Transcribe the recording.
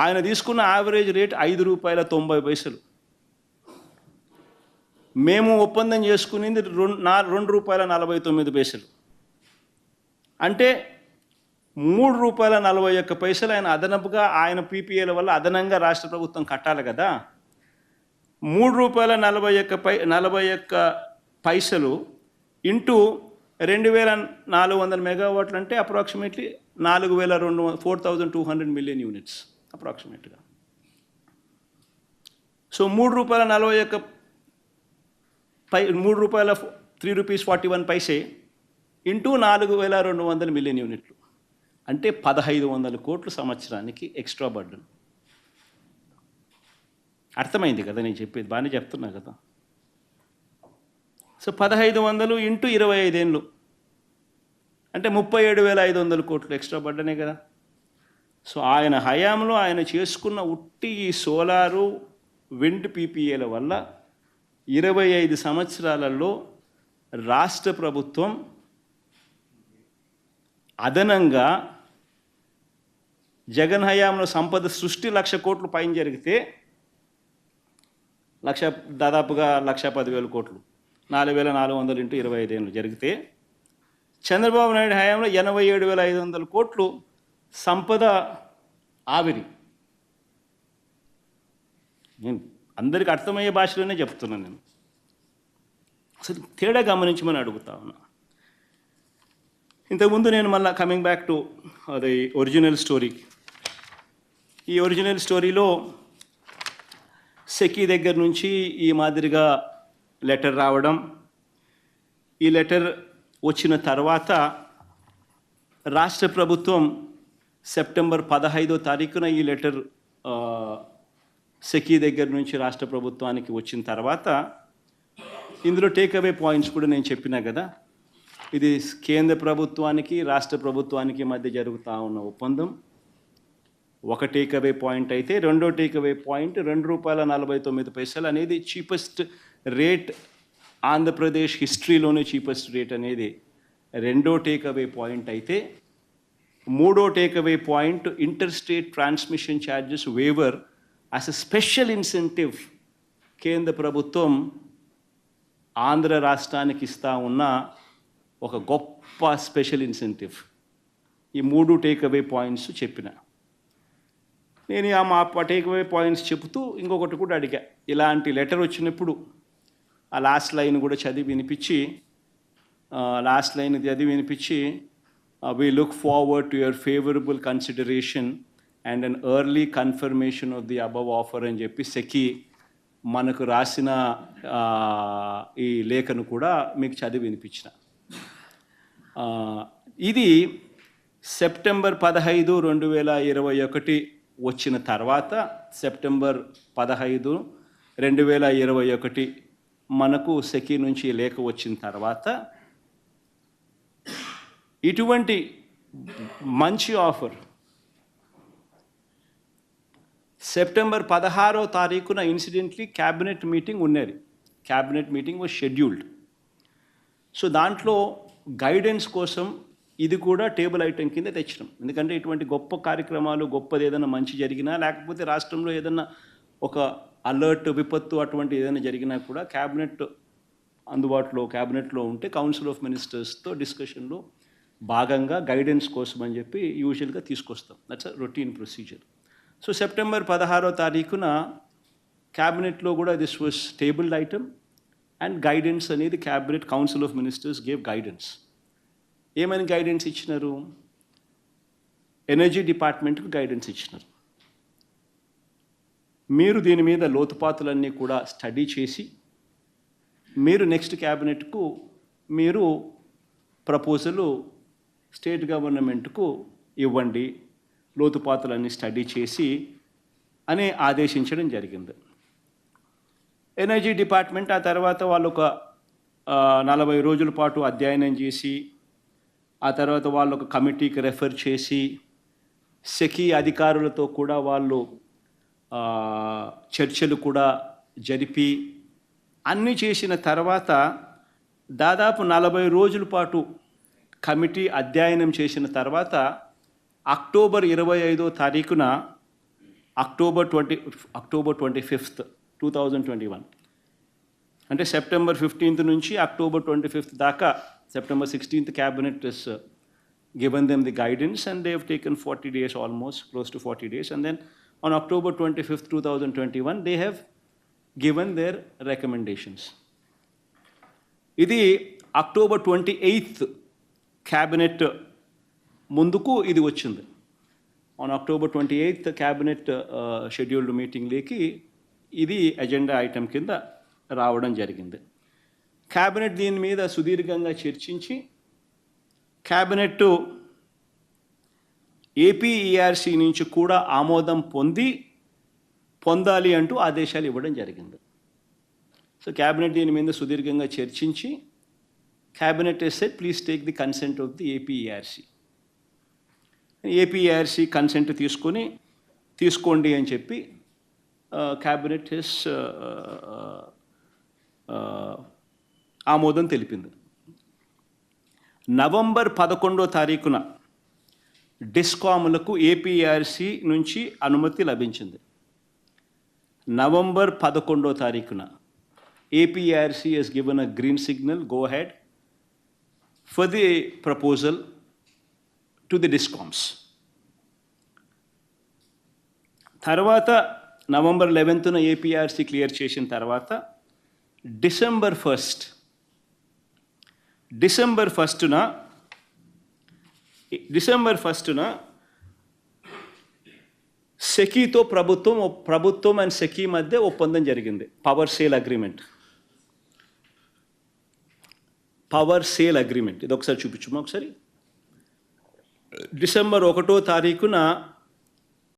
ఆయన తీసుకున్న average rate ₹5.90. మేము ఒప్పందం చేసుకునేది ₹2.49. అంటే ₹3.41 ఆయన అదనపుగా ఆయన పీపీఏల వల్ల అదనంగా రాష్ట్ర ప్రభుత్వం కట్టాలి కదా. ₹3.41 ఇంటూ 2,400 మెగావాట్లు అంటే అప్రాక్సిమేట్లీ 4,200 మిలియన్ యూనిట్స్ అప్రాక్సిమేట్గా. సో ₹3.41 ఇంటూ 4,200 మిలియన్ యూనిట్లు అంటే 1,500 కోట్లు సంవత్సరానికి ఎక్స్ట్రా బర్డన్. అర్థమైంది కదా నేను చెప్పేది, బాగానే చెప్తున్నా కదా. సో 1,500 ఇంటూ 25 ఏళ్ళు అంటే 37,500 కోట్లు ఎక్స్ట్రా బర్డనే కదా. సో ఆయన హయాంలో ఆయన చేసుకున్న ఉట్టి ఈ సోలారు విండ్ పీపీఏల వల్ల 25 సంవత్సరాలలో రాష్ట్ర ప్రభుత్వం అదనంగా జగన్ హయాంలో సంపద సృష్టి 1,00,000 కోట్లు పైన జరిగితే దాదాపుగా 1,10,000 కోట్లు 4,400 ఇంటూ 25 ఏళ్ళు జరిగితే చంద్రబాబు నాయుడు హయాంలో 87,500 కోట్లు సంపద ఆవిరి. నేను అందరికీ అర్థమయ్యే భాషలోనే చెప్తున్నాను. నేను అసలు తేడా గమనించమని అడుగుతా ఉన్నా. ఇంతకుముందు నేను మళ్ళీ కమింగ్ బ్యాక్ టు అది ఒరిజినల్ స్టోరీ. ఈ ఒరిజినల్ స్టోరీలో సెకీ దగ్గర నుంచి ఈ మాదిరిగా లెటర్ రావడం, ఈ లెటర్ వచ్చిన తర్వాత రాష్ట్ర ప్రభుత్వం సెప్టెంబర్ 15 ఈ లెటర్ సెకీ దగ్గర నుంచి రాష్ట్ర ప్రభుత్వానికి వచ్చిన తర్వాత ఇందులో టేక్అవే పాయింట్స్ కూడా నేను చెప్పినా కదా. ఇది కేంద్ర ప్రభుత్వానికి రాష్ట్ర ప్రభుత్వానికి మధ్య జరుగుతూ ఉన్న ఒప్పందం ఒక టేక్అవే పాయింట్ అయితే, రెండో టేక్అవే పాయింట్ ₹2.49 అనేది చీపెస్ట్ రేట్, ఆంధ్రప్రదేశ్ హిస్టరీలోనే చీపెస్ట్ రేట్ అనేది రెండో టేక్అవే పాయింట్ అయితే, మూడో takeaway point inter state transmission charges waiver as a special incentive కేంద్ర ప్రభుత్వం ఆంధ్ర రాష్ట్రానికి ఇస్తూ ఉన్న ఒక గొప్ప స్పెషల్ ఇన్సెంటివ్. ఈ మూడు టేక్అవే పాయింట్స్ చెప్పిన నేను మా టేక్అవే పాయింట్స్ చెబుతూ ఇంకొకటి కూడా అడిగా. ఇలాంటి లెటర్ వచ్చినప్పుడు ఆ లాస్ట్ లైన్ కూడా చదివి వినిపించి we look forward to your favorable consideration and an early confirmation of the above offer అని చెప్పి సెకీ మనకు రాసిన ఈ లేఖను కూడా మీకు చదివి వినిపించిన. ఇది సెప్టెంబర్ 15, 2021 వచ్చిన తర్వాత, సెప్టెంబర్ 15, 2021 మనకు సెకీ నుంచి లేఖ వచ్చిన తర్వాత ఇటువంటి మంచి offer September 16 incidentally cabinet meeting ఉన్నది. Cabinet meeting was scheduled. So దాంట్లో గైడెన్స్ కోసం ఇది కూడా టేబుల్ ఐటెం కింద తెచ్చినాం. ఎందుకంటే ఇటువంటి గొప్ప కార్యక్రమాలు, గొప్పది ఏదైనా మంచి జరిగినా, లేకపోతే రాష్ట్రంలో ఏదైనా ఒక అలర్ట్, విపత్తు అటువంటి ఏదైనా జరిగినా కూడా క్యాబినెట్లో ఉంటే కౌన్సిల్ ఆఫ్ మినిస్టర్స్తో డిస్కషన్లో భాగంగా గైడెన్స్ కోసం అని చెప్పి యూజువల్గా తీసుకొస్తాం. That's a routine procedure. So September 16 క్యాబినెట్లో కూడా this was tabled item and guidance అనేది cabinet council of ministers gave guidance. ఏమని గైడెన్స్ ఇచ్చినారు? ఎనర్జీ డిపార్ట్మెంట్కి గైడెన్స్ ఇచ్చినారు. మీరు దీని మీద లోతుపాతులన్నీ కూడా స్టడీ చేసి మీరు నెక్స్ట్ క్యాబినెట్కు మీరు ప్రపోజలు స్టేట్ గవర్నమెంట్కు ఇవ్వండి, లోతుపాతులన్నీ స్టడీ చేసి అని ఆదేశించడం జరిగింది. ఎనర్జీ డిపార్ట్మెంట్ ఆ తర్వాత వాళ్ళు ఒక 40 రోజుల పాటు అధ్యయనం చేసి, ఆ తర్వాత వాళ్ళు ఒక కమిటీకి రెఫర్ చేసి, సెకీ అధికారులతో కూడా వాళ్ళు చర్చలు కూడా జరిపి అన్నీ చేసిన తర్వాత దాదాపు 40 రోజుల పాటు కమిటీ అధ్యయనం చేసిన తర్వాత అక్టోబర్ 25 అక్టోబర్ 25th 2021. అంటే సెప్టెంబర్ 15th నుంచి అక్టోబర్ 25th దాకా, September 16th cabinet has given them the guidance and they have taken 40 days, almost close to 40 days, and then on October 25th 2021 they have given their recommendations. ఇది October 28th cabinet ముందుకు ఇది వచ్చింది. On October 28th cabinet scheduled meeting లేకి ఇది agenda item కింద రావడం జరిగింది. Cabinet దీని మీద సుదీర్ఘంగా చర్చించి క్యాబినెట్ ఏపీఈఆర్సీ నుంచి కూడా ఆమోదం పొందాలి అంటూ ఆదేశాలు ఇవ్వడం జరిగింది. సో క్యాబినెట్ దీని మీద సుదీర్ఘంగా చర్చించి cabinet has said please take the consent of the APERC. APERC consent తీసుకోండి అని చెప్పి క్యాబినెట్ ఆమోదం తెలిపింది. నవంబర్ 11వ డిస్కామ్లకు ఏపీఆర్సీ నుంచి అనుమతి లభించింది. నవంబర్ 11వ APRC has given a green signal, go ahead for the proposal to the discoms. తర్వాత నవంబర్ 11న ఏపీఆర్సీ క్లియర్ చేసిన తర్వాత డిసెంబర్ 1న సెకీతో ప్రభుత్వం అండ్ సెకీ మధ్య ఒప్పందం జరిగింది. Power sale agreement. ఇది ఒకసారి చూపించమా ఒకసారి. డిసెంబర్ 1వ తారీఖున